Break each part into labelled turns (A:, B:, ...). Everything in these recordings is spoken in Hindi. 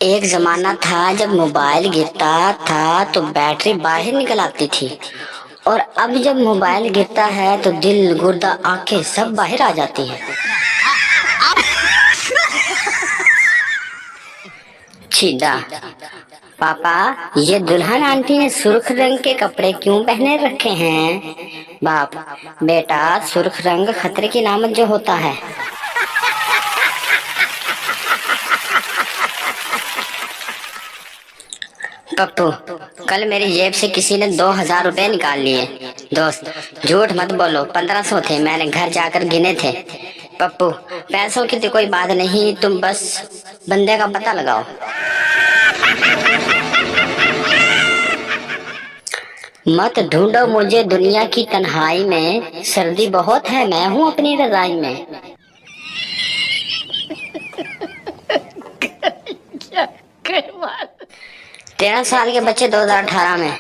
A: एक जमाना था जब मोबाइल गिरता था तो बैटरी बाहर निकल आती थी, और अब जब मोबाइल गिरता है तो दिल, गुर्दा, आंखें सब बाहर आ जाती हैं। छीदा, पापा ये दुल्हन आंटी ने सुर्ख रंग के कपड़े क्यों पहने रखे हैं? बाप, बेटा सुर्ख रंग खतरे की नामत जो होता है। पप्पू, कल मेरी जेब से किसी ने 2,000 रुपए निकाल लिए। दोस्त, झूठ मत बोलो, 1,500 थे, मैंने घर जाकर गिने थे। पप्पू, पैसों की तो कोई बात नहीं, तुम बस बंदे का पता लगाओ। मत ढूंढो मुझे दुनिया की तन्हाई में, सर्दी बहुत है, मैं हूँ अपनी रजाई में। 13 साल के बच्चे 2018 में,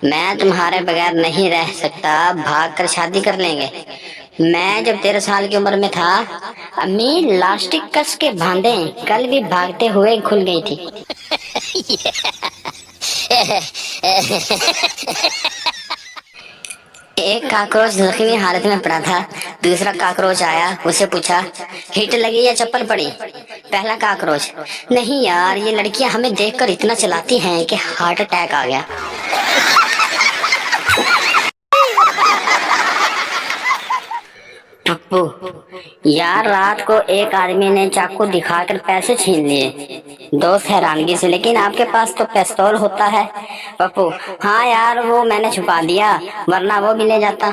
A: मैं तुम्हारे बगैर नहीं रह सकता, भाग कर शादी कर लेंगे। मैं जब 13 साल की उम्र में था, अम्मी लास्टिक कस के बांधे, कल भी भागते हुए खुल गई थी। एक काकरोच जख्मी हालत में पड़ा था। दूसरा काकरोच आया, उसे पूछा हिट लगी या चप्पल पड़ी? पहला काकरोच, नहीं यार, ये लड़कियां हमें देखकर इतना चलाती हैं कि हार्ट अटैक आ गया। पप्पू, यार रात को एक आदमी ने चाकू दिखाकर पैसे छीन लिए। दोस्त हैरानगी से, लेकिन आपके पास तो पिस्तौल होता है। पप्पू, हाँ यार, वो मैंने छुपा दिया, वरना वो भी ले जाता।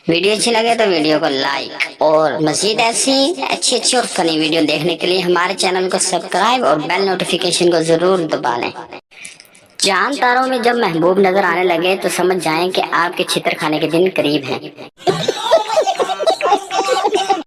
A: वीडियो अच्छी लगे तो वीडियो को लाइक, और मजीद ऐसी अच्छी और फनी वीडियो देखने के लिए हमारे चैनल को सब्सक्राइब और बेल नोटिफिकेशन को जरूर दबा लें। चांद तारों में जब महबूब नजर आने लगे तो समझ जाएं कि आपके छितर खाने के दिन करीब हैं।